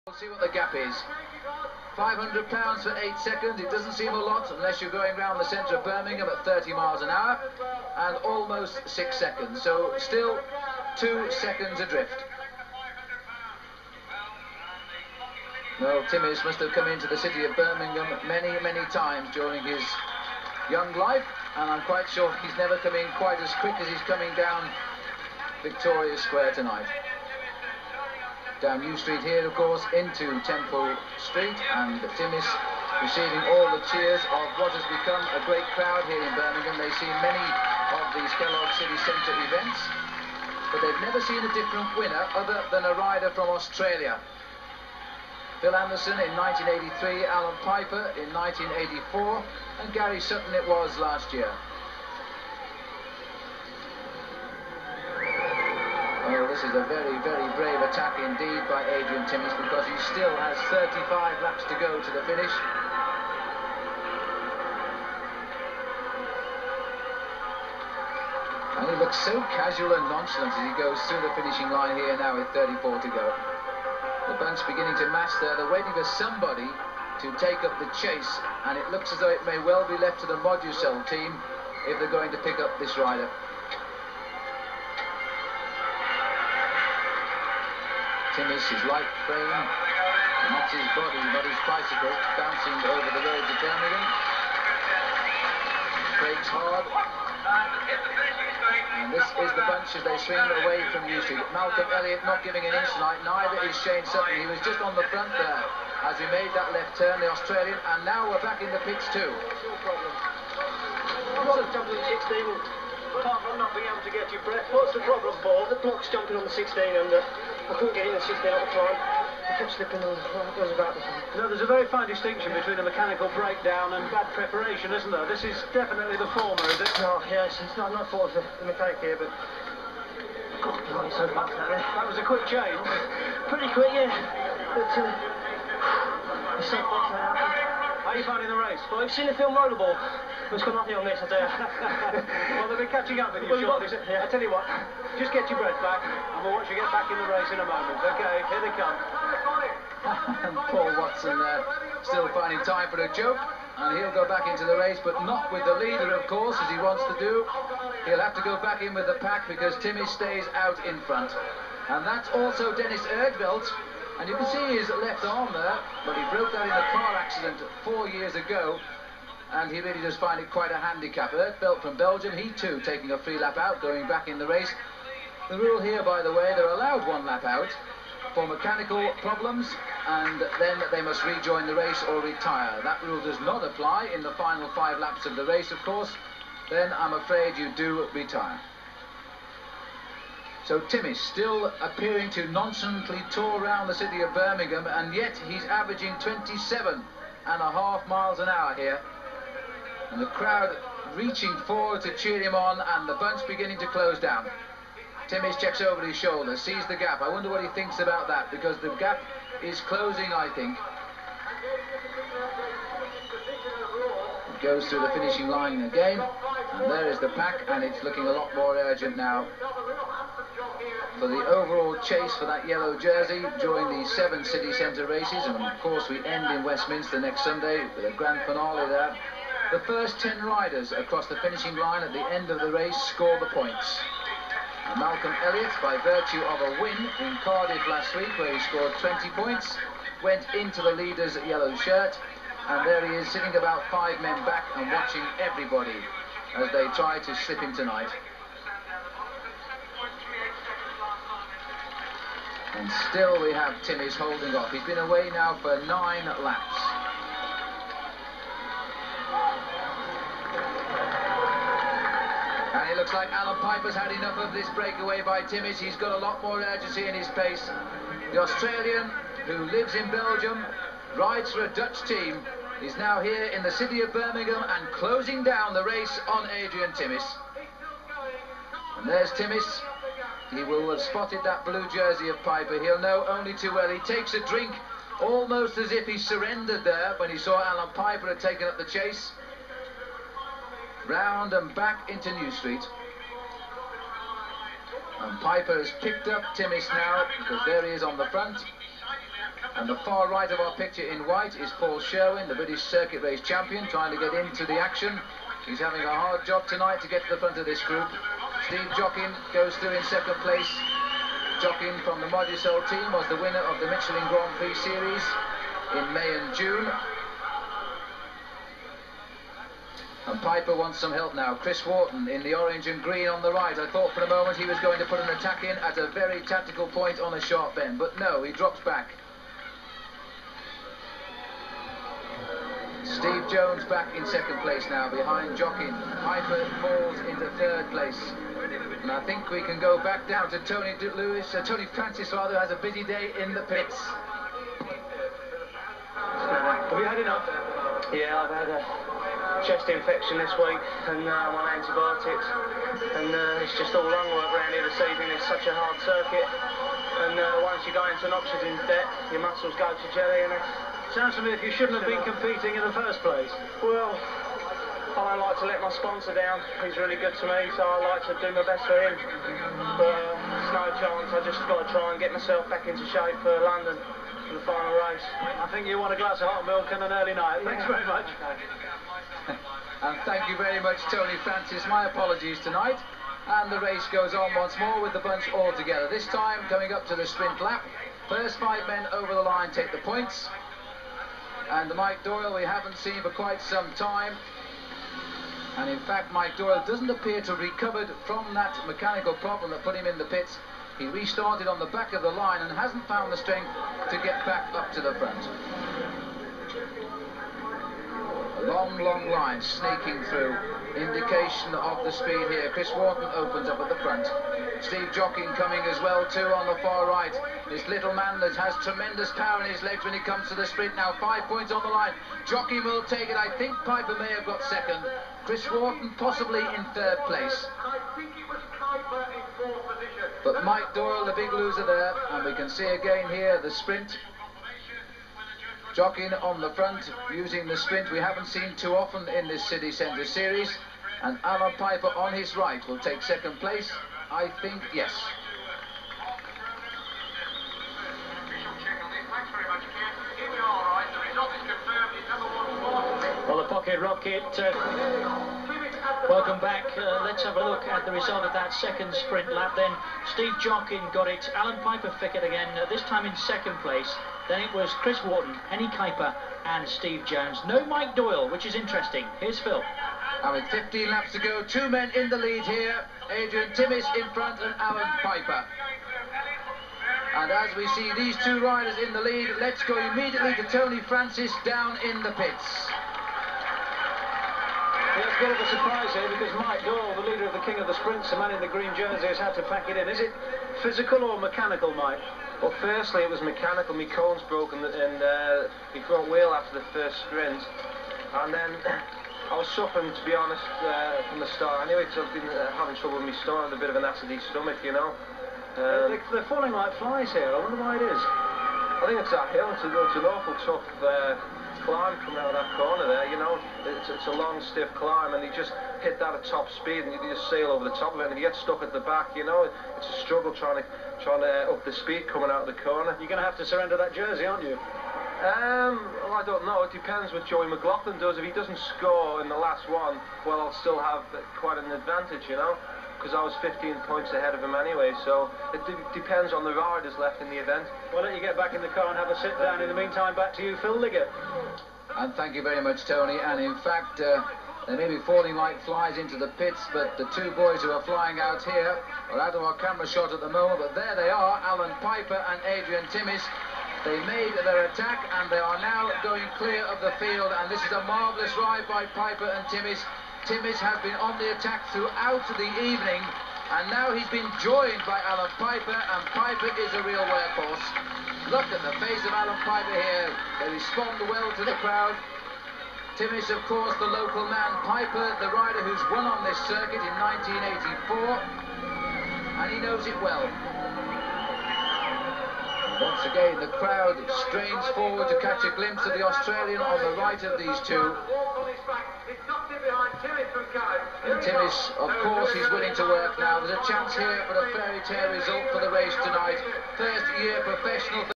We'll see what the gap is. £500 for 8 seconds. It doesn't seem a lot unless you're going round the centre of Birmingham at 30 miles an hour, and almost 6 seconds. So still 2 seconds adrift. Well, Timmis must have come into the city of Birmingham many times during his young life, and I'm quite sure he's never come in quite as quick as he's coming down Victoria Square tonight. Down New Street here, of course, into Temple Street, and Timmis receiving all the cheers of what has become a great crowd here in Birmingham. They've seen many of these Kellogg'ss City Centre events, but they've never seen a different winner other than a rider from Australia. Phil Anderson in 1983, Alan Piper in 1984, and Gary Sutton it was last year. Oh, this is a very brave attack indeed by Adrian Timmis, because he still has 35 laps to go to the finish. And he looks so casual and nonchalant as he goes through the finishing line here now with 34 to go. The bunch beginning to mass there. They're waiting for somebody to take up the chase, and it looks as though it may well be left to the Moducell team if they're going to pick up this rider. Timmis, his light frame, not his body, not his bicycle, bouncing over the roads of Birmingham. Brakes hard. And this is the bunch as they swing away from New Street. Malcolm Elliott not giving an inch tonight, neither is Shane Sutton. He was just on the front there as he made that left turn, the Australian, and now we're back in the pits too. Apart from not being able to get your breath, what's the problem, Paul? The block's jumping on the 16 and I couldn't get in the 16 at the time. I kept slipping on. What was about this? No, there's a very fine distinction between a mechanical breakdown and bad preparation, isn't there? This is definitely the former, is it? No, yes, it's not fault of the mechanic here, but God, blimey, so fast that there. That was a quick change. Pretty quick, yeah. But it's so fast now. How are you finding the race? Well, you've seen the film Rollerball. It's got nothing on this, I tell you. Well, they'll be catching up with you shortly. Yeah. I tell you what, just get your breath back, and we'll watch you get back in the race in a moment. Okay, here they come. And Paul Watson still finding time for a joke, and he'll go back into the race, but not with the leader, of course, as he wants to do. He'll have to go back in with the pack because Timmis stays out in front. And that's also Dennis Erdvelt, and you can see his left arm there, but he broke that in a car accident 4 years ago. And he really does find it quite a handicap. Erdvelt from Belgium, he too taking a free lap out, going back in the race. The rule here, by the way, they're allowed 1 lap out for mechanical problems, and then they must rejoin the race or retire. That rule does not apply in the final 5 laps of the race, of course. Then I'm afraid you do retire. So Timmis still appearing to nonchalantly tour around the city of Birmingham, and yet he's averaging 27.5 miles an hour here. And the crowd reaching forward to cheer him on, and the bunch beginning to close down. Timmis checks over his shoulder, sees the gap. I wonder what he thinks about that, because the gap is closing, I think. It goes through the finishing line again, and there is the pack, and it's looking a lot more urgent now for the overall chase for that yellow jersey during the 7 city centre races. And of course we end in Westminster next Sunday with a grand finale there. The first 10 riders across the finishing line at the end of the race score the points. And Malcolm Elliott, by virtue of a win in Cardiff last week where he scored 20 points, went into the leader's yellow shirt, and there he is sitting about 5 men back and watching everybody as they try to slip him tonight. And still we have Timmis holding off. He's been away now for 9 laps. And it looks like Alan Piper's had enough of this breakaway by Timmis. He's got a lot more urgency in his pace. The Australian, who lives in Belgium, rides for a Dutch team, is now here in the city of Birmingham and closing down the race on Adrian Timmis. And there's Timmis. He will have spotted that blue jersey of Piper. He'll know only too well. He takes a drink, almost as if he surrendered there when he saw Alan Piper had taken up the chase. Round and back into New Street. And Piper has picked up Timmis now, because there he is on the front. And the far right of our picture in white is Paul Sherwin, the British circuit race champion, trying to get into the action. He's having a hard job tonight to get to the front of this group. Steve Jockin goes through in second place. Jockin from the Modusol team was the winner of the Michelin Grand Prix Series in May and June. And Piper wants some help now. Chris Wharton in the orange and green on the right. I thought for a moment he was going to put an attack in at a very tactical point on a sharp bend, but no, he drops back. Steve Jones back in second place now, behind Jockin. Piper falls into third place. And I think we can go back down to Tony Francis rather, has a busy day in the pits. Have you had enough? Yeah, I've had a chest infection this week and I'm on antibiotics. And it's just all lung work around here this evening. It's such a hard circuit. And once you go into an oxygen debt, your muscles go to jelly and sounds to me if you shouldn't have been competing in the first place. Well, I don't like to let my sponsor down. He's really good to me, so I like to do my best for him. But there's no chance. I just got to try and get myself back into shape for London, for the final race. I think you want a glass of hot milk and an early night. Thanks very much. And thank you very much, Tony Francis. My apologies tonight. And the race goes on once more with the bunch all together. This time coming up to the sprint lap. First 5 men over the line take the points. And Mike Doyle we haven't seen for quite some time. And in fact Mike Doyle doesn't appear to have recovered from that mechanical problem that put him in the pits. He restarted on the back of the line and hasn't found the strength to get back up to the front. A long line snaking through. Indication of the speed here. Chris Wharton opens up at the front. Steve Jockin coming as well too on the far right. This little man that has tremendous power in his legs when it comes to the sprint. Now 5 points on the line. Jockin will take it. I think Piper may have got second. Chris Wharton possibly in third place. I think it was Piper in fourth position. But Mike Doyle, the big loser there. And we can see again here the sprint. Jockin on the front, using the sprint we haven't seen too often in this City Centre Series. And Alan Piper on his right will take second place. I think, yes. Well, the Pocket Rocket, welcome back. Let's have a look at the result of that second sprint lap then. Steve Jockin got it. Alan Piper thick it again, this time in second place. Then it was Chris Wharton, Henny Kuiper and Steve Jones. No Mike Doyle, which is interesting. Here's Phil. And with 15 laps to go, 2 men in the lead here. Adrian Timmis in front and Alan Piper. And as we see these 2 riders in the lead, let's go immediately to Tony Francis down in the pits. Yeah, it's a bit of a surprise here because Mike Doyle, the leader of the King of the Sprints, the man in the green jersey, has had to pack it in. Is it physical or mechanical, Mike? Well, firstly it was mechanical. My cone's broken and my front wheel after the first sprint. And then I was suffering, to be honest, from the start anyway, because I've been having trouble with my stomach, a bit of an acidy stomach, you know. They're falling like flies here. I wonder why it is. I think it's that hill. It's an awful tough climb coming out of that corner there, you know. It's a long, stiff climb, and you just hit that at top speed, and you just sail over the top of it, and if you get stuck at the back, you know, it's a struggle trying to up the speed coming out of the corner. You're going to have to surrender that jersey, aren't you? Well, I don't know. It depends what Joey McLaughlin does. If he doesn't score in the last one, well, I'll still have quite an advantage, you know, because I was 15 points ahead of him anyway. So it depends on the riders left in the event. Why don't you get back in the car and have a sit down? In the meantime, back to you, Phil Liggett. And thank you very much, Tony. And in fact, they may be falling like flies into the pits, but the 2 boys who are flying out here are out of our camera shot at the moment. But there they are, Alan Piper and Adrian Timmis. They made their attack and they are now going clear of the field, and this is a marvellous ride by Piper and Timmis. Timmis has been on the attack throughout the evening, and now he's been joined by Alan Piper, and Piper is a real workhorse. Look at the face of Alan Piper here. They respond well to the crowd. Timmis, of course, the local man. Piper, the rider who's won on this circuit in 1984, and he knows it well. Once again, the crowd strains forward to catch a glimpse of the Australian on the right of these 2. And Timmis, of course, he's willing to work now. There's a chance here for a fairy tale result for the race tonight. First year professional.